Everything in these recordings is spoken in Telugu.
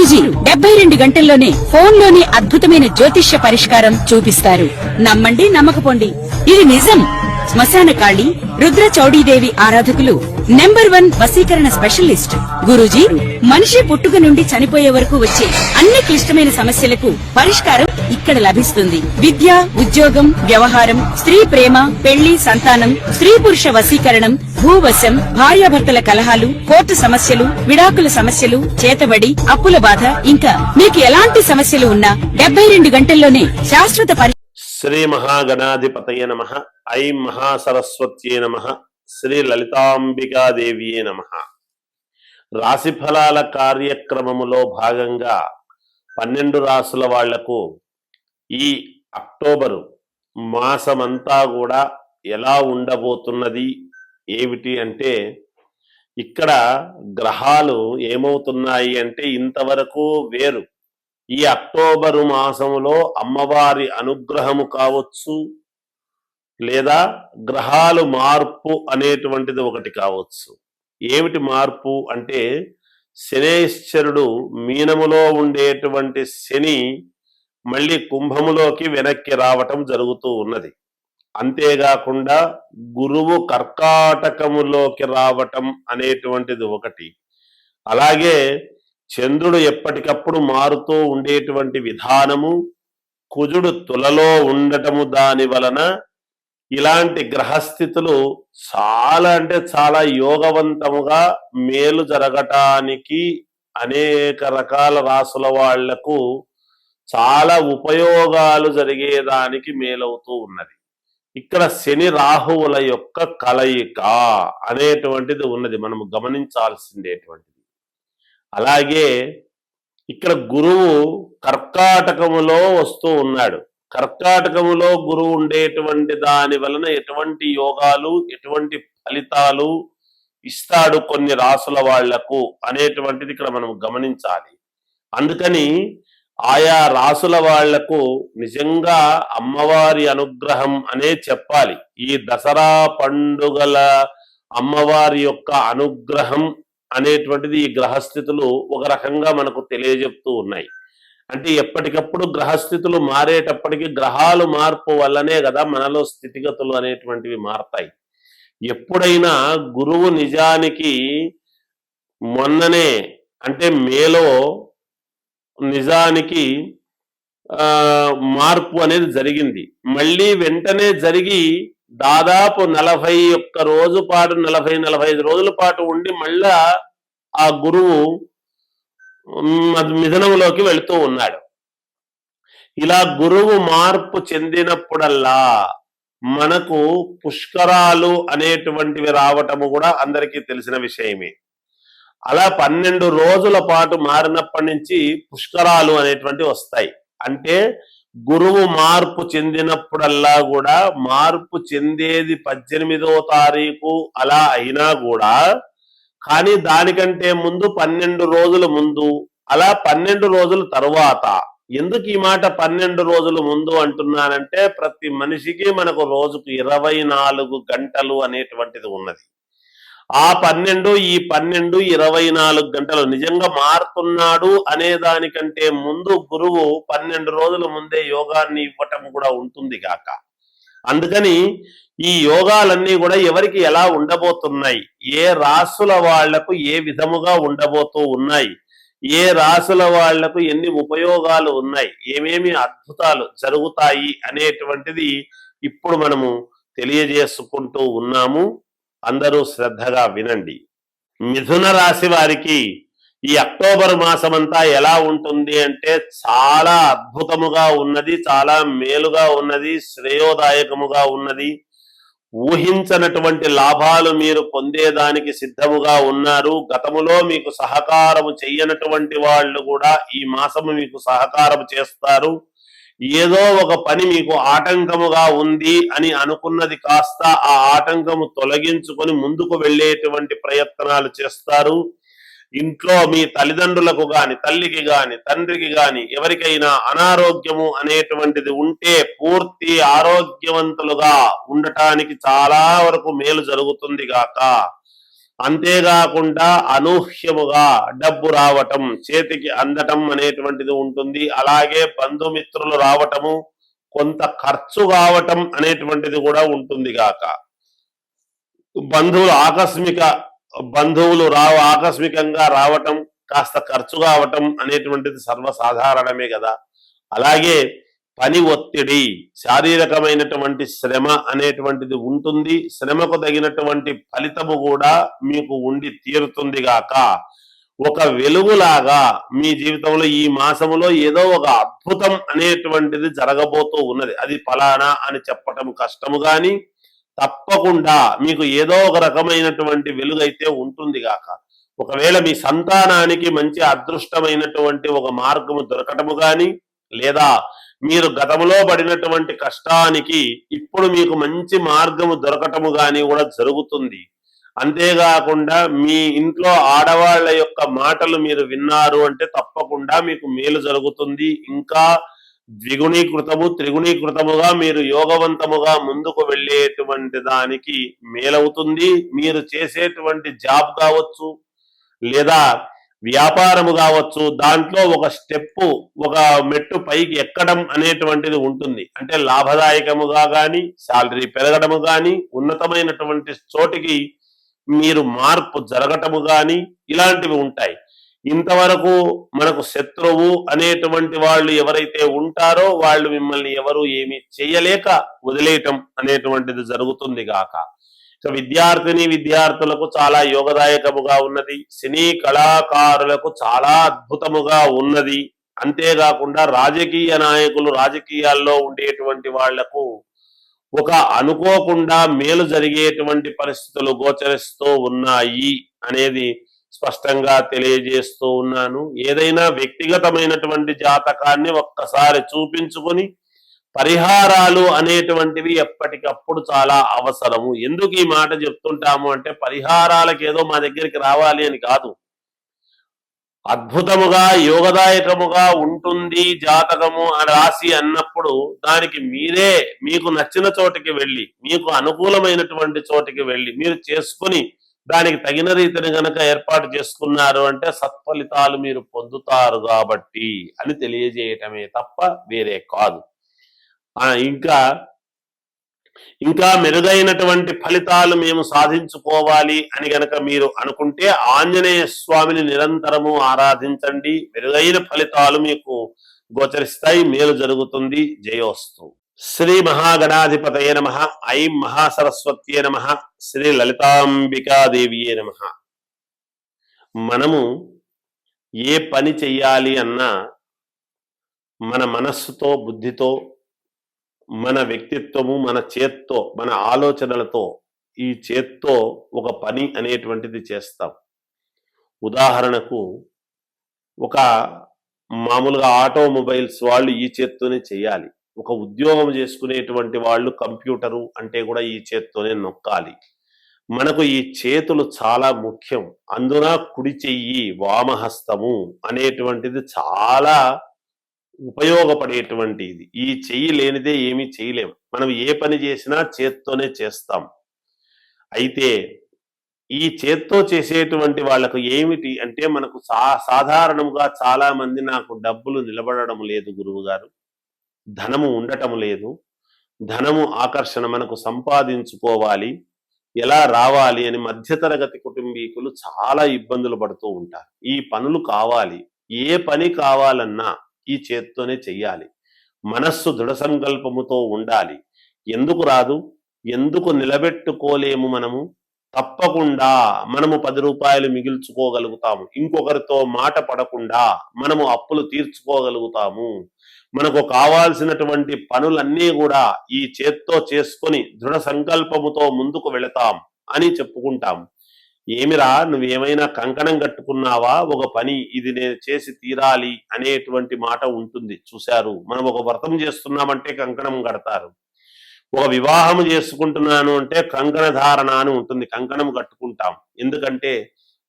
గురూజీ 72 గంటల్లోనే ఫోన్లోని అద్భుతమైన జ్యోతిష్య పరిష్కారం చూపిస్తారు. నమ్మండి, నమ్మకపోండి, ఇది నిజం. శ్మశాన కాళి రుద్ర చౌడీదేవి ఆరాధకులు నంబర్ 1 వశీకరణ స్పెషలిస్ట్. గురూజీ మనిషి పుట్టుక నుండి చనిపోయే వరకు వచ్చే అన్ని క్లిష్టమైన సమస్యలకు పరిష్కారం ఇక్కడ లభిస్తుంది. విద్య, ఉద్యోగం, వ్యవహారం, స్త్రీ ప్రేమ, పెళ్లి, సంతానం, స్త్రీ పురుష వశీకరణం, భూవశం, భార్యాభర్తల కలహాలు, కోర్టు సమస్యలు, విడాకుల సమస్యలు, చేతబడి, అప్పుల బాధ, ఇంకా మీకు ఎలాంటి సమస్యలు ఉన్నా 72 గంటల్లోనే శాశ్వత శ్రీ మహాగణాధిపతయ నమః. ఐం మహాసరస్వత్యే నమః. శ్రీ లలితాంబికాదేవియే నమః. రాశి ఫలాల కార్యక్రమములో భాగంగా 12 రాసుల వాళ్లకు ఈ అక్టోబరు మాసమంతా కూడా ఎలా ఉండబోతున్నది ఏమిటి అంటే, ఇక్కడ గ్రహాలు ఏమవుతున్నాయి అంటే ఇంతవరకు వేరు. ఈ అక్టోబరు మాసములో అమ్మవారి అనుగ్రహము కావచ్చు, లేదా గ్రహాలు మార్పు అనేటువంటిది ఒకటి కావచ్చు. ఏమిటి మార్పు అంటే, శనేశ్వరుడు మీనములో ఉండేటువంటి శని మళ్ళీ కుంభములోకి వెనక్కి రావటం జరుగుతూ ఉన్నది. అంతేకాకుండా గురువు కర్కాటకములోకి రావటం అనేటువంటిది ఒకటి. అలాగే చంద్రుడు ఎప్పటికప్పుడు మారుతూ ఉండేటువంటి విధానము, కుజుడు తులలో ఉండటము, దాని వలన ఇలాంటి గ్రహస్థితులు చాలా అంటే చాలా యోగవంతముగా మేలు జరగటానికి అనేక రకాల రాసుల వాళ్లకు చాలా ఉపయోగాలు జరిగేదానికి మేలవుతూ ఉన్నది. ఇక్కడ శని రాహువుల యొక్క కలయిక అనేటువంటిది ఉన్నది, మనము గమనించాల్సిందేటువంటిది. అలాగే ఇక్కడ గురువు కర్కాటకములో వస్తూ ఉన్నాడు. కర్కాటకములో గురువు ఉండేటువంటి దాని వలన ఎటువంటి యోగాలు, ఎటువంటి ఫలితాలు ఇస్తాడు కొన్ని రాసుల వాళ్లకు అనేటువంటిది ఇక్కడ మనం గమనించాలి. అందుకని ఆయా రాసుల వాళ్లకు నిజంగా అమ్మవారి అనుగ్రహం అనే చెప్పాలి. ఈ దసరా పండుగల అమ్మవారి యొక్క అనుగ్రహం అనేటువంటిది ఈ గ్రహస్థితులు ఒక రకంగా మనకు తెలియజెప్తూ ఉన్నాయి. అంటే ఎప్పటికప్పుడు గ్రహస్థితులు మారేటప్పటికీ గ్రహాలు మార్పు వల్లనే కదా మనలో స్థితిగతులు అనేటువంటివి మారతాయి. ఎప్పుడైనా గురువు నిజానికి మొన్ననే అంటే మేలో నిజానికి మార్పు అనేది జరిగింది. మళ్ళీ వెంటనే జరిగి దాదాపు 41 రోజు పాటు 40-45 రోజుల పాటు ఉండి మళ్ళా ఆ గురువు మిథునంలోకి వెళుతూ ఉన్నాడు. ఇలా గురువు మార్పు చెందినప్పుడల్లా మనకు పుష్కరాలు అనేటువంటివి రావటము కూడా అందరికీ తెలిసిన విషయమే. అలా 12 రోజుల పాటు మారినప్పటి నుంచి పుష్కరాలు అనేటువంటివి వస్తాయి. అంటే గురువు మార్పు చెందినప్పుడల్లా కూడా, మార్పు చెందేది 18వ తారీఖు అలా అయినా కూడా, కానీ దానికంటే ముందు 12 రోజుల ముందు, అలా 12 రోజుల తరువాత. ఎందుకు ఈ మాట 12 రోజుల ముందు అంటున్నానంటే, ప్రతి మనిషికి మనకు రోజుకు 24 గంటలు అనేటువంటిది ఉన్నది. ఆ 12 ఈ 12 24 గంటలు నిజంగా మారుతున్నాడు అనే దానికంటే ముందు గురువు 12 రోజుల ముందే యోగాన్ని ఇవ్వటం కూడా ఉంటుంది గాక. అందుకని ఈ యోగాలన్నీ కూడా ఎవరికి ఎలా ఉండబోతున్నాయి, ఏ రాసుల వాళ్లకు ఏ విధముగా ఉండబోతూ ఉన్నాయి, ఏ రాసుల వాళ్లకు ఎన్ని ఉపయోగాలు ఉన్నాయి, ఏమేమి అద్భుతాలు జరుగుతాయి అనేటువంటిది ఇప్పుడు మనము తెలియజేసుకుంటూ ఉన్నాము. అందరూ శ్రద్ధగా వినండి. మిథున రాశి వారికి ఈ అక్టోబర్ మాసమంతా ఎలా ఉంటుంది అంటే చాలా అద్భుతముగా ఉన్నది, చాలా మేలుగా ఉన్నది, శ్రేయోదాయకముగా ఉన్నది. ఊహించనటువంటి లాభాలు మీరు పొందేదానికి సిద్ధముగా ఉన్నారు. గతములో మీకు సహకారము చెయ్యనటువంటి వాళ్ళు కూడా ఈ మాసము మీకు సహకారం చేస్తారు. ఏదో ఒక పని మీకు ఆటంకముగా ఉంది అని అనుకున్నది కాస్త ఆ ఆటంకము తొలగించుకొని ముందుకు వెళ్ళేటువంటి ప్రయత్నాలు చేస్తారు. ఇంట్లో మీ తల్లిదండ్రులకు గాని, తల్లికి గాని, తండ్రికి గాని ఎవరికైనా అనారోగ్యము అనేటువంటిది ఉంటే పూర్తి ఆరోగ్యవంతులుగా ఉండటానికి చాలా వరకు మేలు జరుగుతుంది గాక. అంతేకాకుండా అనూహ్యముగా డబ్బు రావటం, చేతికి అందటం అనేటువంటిది ఉంటుంది. అలాగే బంధుమిత్రులు రావటము, కొంత ఖర్చు కావటం అనేటువంటిది కూడా ఉంటుంది గాక. బంధువులు ఆకస్మికంగా రావటం, కాస్త ఖర్చు కావటం అనేటువంటిది సర్వసాధారణమే కదా. అలాగే పని ఒత్తిడి, శారీరకమైనటువంటి శ్రమ అనేటువంటిది ఉంటుంది. శ్రమకు తగినటువంటి ఫలితము కూడా మీకు ఉండి తీరుతుంది గాక. ఒక వెలుగులాగా మీ జీవితంలో ఈ మాసములో ఏదో ఒక అద్భుతం అనేటువంటిది జరగబోతూ ఉన్నది. అది ఫలానా అని చెప్పటం కష్టము గాని తప్పకుండా మీకు ఏదో ఒక రకమైనటువంటి వెలుగైతే ఉంటుంది గాక. ఒకవేళ మీ సంతానానికి మంచి అదృష్టమైనటువంటి ఒక మార్గము దొరకటము గాని, లేదా మీరు గతంలో పడినటువంటి కష్టానికి ఇప్పుడు మీకు మంచి మార్గము దొరకటము గాని కూడా జరుగుతుంది. అంతేకాకుండా మీ ఇంట్లో ఆడవాళ్ళ యొక్క మాటలు మీరు విన్నారు అంటే తప్పకుండా మీకు మేలు జరుగుతుంది. ఇంకా త్రిగుణీకృతముగా మీరు యోగవంతముగా ముందుకు వెళ్ళేటువంటి దానికి మేలవుతుంది. మీరు చేసేటువంటి జాబ్ కావచ్చు, లేదా వ్యాపారము కావచ్చు, దాంట్లో ఒక మెట్టు పైకి ఎక్కడం అనేటువంటిది ఉంటుంది. అంటే లాభదాయకముగా గాని, శాలరీ పెరగడము గాని, ఉన్నతమైనటువంటి చోటికి మీరు మార్పు జరగటము గాని ఇలాంటివి ఉంటాయి. ఇంతవరకు మనకు శత్రువు అనేటువంటి వాళ్ళు ఎవరైతే ఉంటారో వాళ్ళు మిమ్మల్ని ఎవరు ఏమి చేయలేక వదిలేయటం అనేటువంటిది జరుగుతుంది గాక. ఇక విద్యార్థులకు చాలా యోగదాయకముగా ఉన్నది. సినీ కళాకారులకు చాలా అద్భుతముగా ఉన్నది. అంతేకాకుండా రాజకీయ నాయకులు, రాజకీయాల్లో ఉండేటువంటి వాళ్లకు ఒక అనుకోకుండా మేలు జరిగేటువంటి పరిస్థితులు గోచరిస్తూ ఉన్నాయి అనేది స్పష్టంగా తెలియజేస్తూ ఉన్నాను. ఏదైనా వ్యక్తిగతమైనటువంటి జాతకాన్ని ఒక్కసారి చూపించుకొని పరిహారాలు అనేటువంటివి ఎప్పటికప్పుడు చాలా అవసరము. ఎందుకు ఈ మాట చెప్తుంటాము అంటే, పరిహారాలకు ఏదో మా దగ్గరికి రావాలి అని కాదు. అద్భుతముగా యోగదాయకముగా ఉంటుంది జాతకము రాశి అన్నప్పుడు దానికి మీరే మీకు నచ్చిన చోటికి వెళ్ళి, మీకు అనుకూలమైనటువంటి చోటికి వెళ్ళి మీరు చేసుకుని దానికి తగిన రీతిని గనక ఏర్పాటు చేసుకున్నారు అంటే సత్ఫలితాలు మీరు పొందుతారు కాబట్టి అని తెలియజేయటమే తప్ప వేరే కాదు. ఇంకా మెరుగైనటువంటి ఫలితాలు మేము సాధించుకోవాలి అని గనక మీరు అనుకుంటే ఆంజనేయ స్వామిని నిరంతరము ఆరాధించండి. మెరుగైన ఫలితాలు మీకు గోచరిస్తాయి, మేలు జరుగుతుంది. జయోస్తు. శ్రీ మహాగణాధిపతయే నమః. ఐం మహాసరస్వత్యే నమః. శ్రీ లలితాంబికాదేవియే నమః. మనము ఏ పని చెయ్యాలి అన్నా మన మనస్సుతో, బుద్ధితో, మన వ్యక్తిత్వము, మన చేత్తో, మన ఆలోచనలతో, ఈ చేత్తో ఒక పని అనేటువంటిది చేస్తాం. ఉదాహరణకు ఒక మామూలుగా ఆటోమొబైల్స్ వాళ్ళు ఈ చేత్తోనే చేయాలి. ఒక ఉద్యోగం చేసుకునేటువంటి వాళ్ళు కంప్యూటరు అంటే కూడా ఈ చేత్తోనే నొక్కాలి. మనకు ఈ చేతులు చాలా ముఖ్యం. అందున కుడి చెయ్యి, వామహస్తము అనేటువంటిది చాలా ఉపయోగపడేటువంటిది. ఈ చెయ్యి లేనిదే ఏమీ చేయలేం. మనం ఏ పని చేసినా చేత్తోనే చేస్తాం. అయితే ఈ చేత్తో చేసేటువంటి వాళ్ళకు ఏమిటి అంటే, మనకు సాధారణంగా చాలా మంది నాకు డబ్బులు నిలబడడం లేదు గురువు గారు, ధనము ఉండటం లేదు, ధనము ఆకర్షణ మనకు సంపాదించుకోవాలి, ఎలా రావాలి అని మధ్యతరగతి కుటుంబీకులు చాలా ఇబ్బందులు పడుతూ ఉంటారు. ఈ పనులు కావాలి, ఏ పని కావాలన్నా ఈ చేత్తోనే చెయ్యాలి. మనస్సు దృఢ సంకల్పముతో ఉండాలి. ఎందుకు రాదు? ఎందుకు నిలబెట్టుకోలేము? తప్పకుండా మనము 10 రూపాయలు మిగిల్చుకోగలుగుతాము. ఇంకొకరితో మాట పడకుండా మనము అప్పులు తీర్చుకోగలుగుతాము. మనకు కావాల్సినటువంటి పనులన్నీ కూడా ఈ చేత్తో చేసుకొని దృఢ సంకల్పముతో ముందుకు వెళతాం అని చెప్పుకుంటాం. ఏమిరా, నువ్వేమైనా కంకణం కట్టుకున్నావా? ఒక పని ఇది నేను చేసి తీరాలి అనేటువంటి మాట ఉంటుంది. చూశారు, మనం ఒక వ్రతం చేస్తున్నామంటే కంకణం కడతారు. ఒక వివాహం చేసుకుంటున్నాను అంటే కంకణ ధారణ అని ఉంటుంది, కంకణం కట్టుకుంటాం. ఎందుకంటే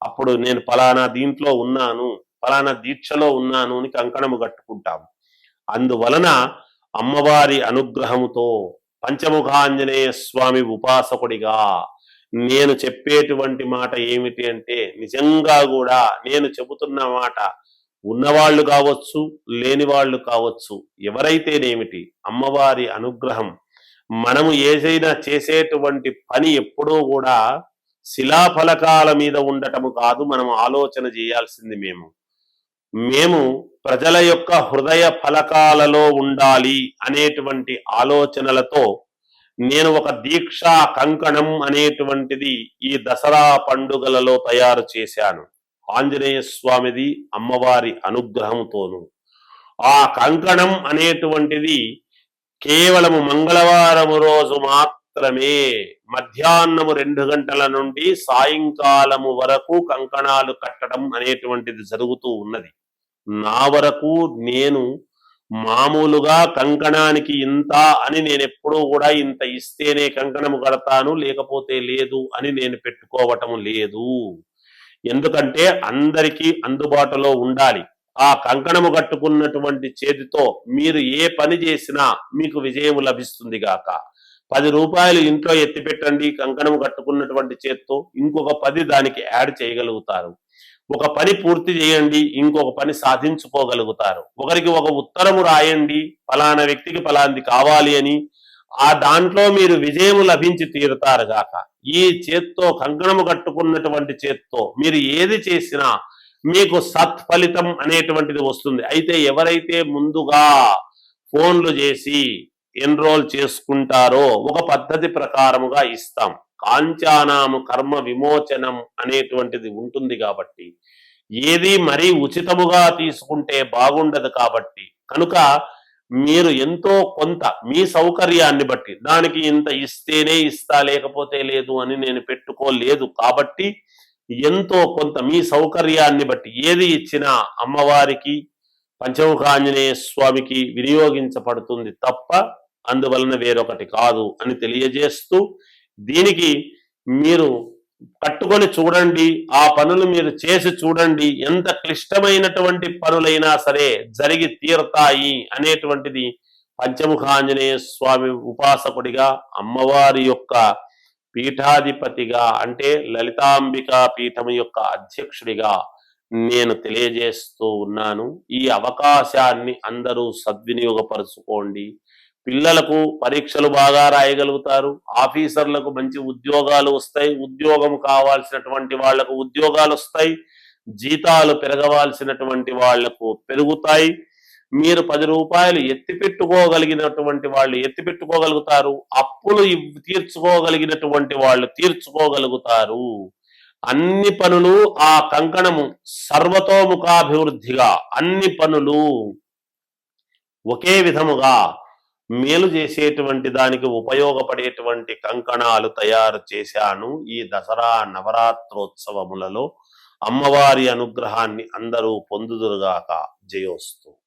అప్పుడు నేను ఫలానా దీంట్లో ఉన్నాను, ఫలానా దీక్షలో ఉన్నాను అని కంకణము కట్టుకుంటాం. అందువలన అమ్మవారి అనుగ్రహముతో పంచముఖాంజనేయ స్వామి ఉపాసకుడిగా నేను చెప్పేటువంటి మాట ఏమిటి అంటే, నిజంగా కూడా నేను చెబుతున్న మాట ఉన్నవాళ్ళు కావచ్చు, లేని వాళ్ళు కావచ్చు, ఎవరైతేనేమిటి, అమ్మవారి అనుగ్రహం మనము ఏదైనా చేసేటువంటి పని ఎప్పుడూ కూడా శిలాఫలకాల మీద ఉండటము కాదు. మనం ఆలోచన చేయాల్సింది మేము ప్రజల యొక్క హృదయ ఫలకాలలో ఉండాలి అనేటువంటి ఆలోచనలతో నేను ఒక దీక్షా కంకణం అనేటువంటిది ఈ దసరా పండుగలలో తయారు చేశాను. ఆంజనేయ స్వామిది అమ్మవారి అనుగ్రహంతోను. ఆ కంకణం అనేటువంటిది కేవలము మంగళవారం రోజు మాత్రమే మధ్యాహ్నము 2 గంటల నుండి సాయంకాలము వరకు కంకణాలు కట్టడం అనేటువంటిది జరుగుతూ ఉన్నది. నా వరకు నేను మామూలుగా కంకణానికి ఇంత అని నేను ఎప్పుడూ కూడా ఇంత ఇస్తేనే కంకణము కడతాను, లేకపోతే లేదు అని నేను పెట్టుకోవటం లేదు. ఎందుకంటే అందరికీ అందుబాటులో ఉండాలి. ఆ కంకణము కట్టుకున్నటువంటి చేతితో మీరు ఏ పని చేసినా మీకు విజయం లభిస్తుంది గాక. 10 రూపాయలు ఇంట్లో ఎత్తి పెట్టండి కంకణము కట్టుకున్నటువంటి చేత్తో, ఇంకొక 10 దానికి యాడ్ చేయగలుగుతారు. ఒక పని పూర్తి చేయండి, ఇంకొక పని సాధించుకోగలుగుతారు. ఒకరికి ఒక ఉత్తరము రాయండి, ఫలానా వ్యక్తికి ఫలాంది కావాలి అని, ఆ దాంట్లో మీరు విజయం లభించి తీరుతారు గాక. ఈ చేత్తో కంకణము కట్టుకున్నటువంటి చేత్తో మీరు ఏది చేసినా మీకు సత్ఫలితం అనేటువంటిది వస్తుంది. అయితే ఎవరైతే ముందుగా ఫోన్లు చేసి ఎన్రోల్ చేసుకుంటారో ఒక పద్ధతి ప్రకారముగా ఇస్తాం. కాంచానాము కర్మ విమోచనం అనేటువంటిది ఉంటుంది కాబట్టి ఏది మరీ ఉచితముగా తీసుకుంటే బాగుండదు కాబట్టి కనుక మీరు ఎంతో కొంత మీ సౌకర్యాన్ని బట్టి దానికి ఇంత ఇస్తేనే ఇస్తా లేకపోతే లేదు అని నేను పెట్టుకోలేదు కాబట్టి ఎంతో కొంత మీ సౌకర్యాన్ని బట్టి ఏది ఇచ్చినా అమ్మవారికి పంచముఖ ఆంజనేయ స్వామికి వినియోగించబడుతుంది తప్ప అందువలన వేరొకటి కాదు అని తెలియజేస్తూ దీనికి మీరు కట్టుకొని చూడండి, ఆ పనులు మీరు చేసి చూడండి, ఎంత క్లిష్టమైనటువంటి పనులైనా సరే జరిగి తీరతాయి అనేటువంటిది పంచముఖ ఆంజనేయ స్వామి ఉపాసకుడిగా అమ్మవారి యొక్క పీఠాధిపతిగా అంటే లలితాంబికా పీఠం యొక్క అధ్యక్షుడిగా నేను తెలియజేస్తూ ఉన్నాను. ఈ అవకాశాన్ని అందరూ సద్వినియోగపరుచుకోండి. పిల్లలకు పరీక్షలు బాగా రాయగలుగుతారు, ఆఫీసర్లకు మంచి ఉద్యోగాలు వస్తాయి, ఉద్యోగం కావాల్సినటువంటి వాళ్లకు ఉద్యోగాలు వస్తాయి, జీతాలు పెరగవలసినటువంటి వాళ్లకు పెరుగుతాయి. మీరు 10 రూపాయలు ఎత్తి పెట్టుకోగలిగినటువంటి వాళ్ళు ఎత్తి పెట్టుకోగలుగుతారు, అప్పులు తీర్చుకోగలిగినటువంటి వాళ్ళు తీర్చుకోగలుగుతారు. అన్ని పనులు ఆ కంకణము సర్వతోముఖాభివృద్ధిగా అన్ని పనులు ఒకే విధముగా మేలు చేసేటువంటి దానికి ఉపయోగపడేటువంటి కంకణాలు తయారు చేశాను. ఈ దసరా నవరాత్రోత్సవములలో అమ్మవారి అనుగ్రహాన్ని అందరూ పొందుదురుగాక. జయోస్తు.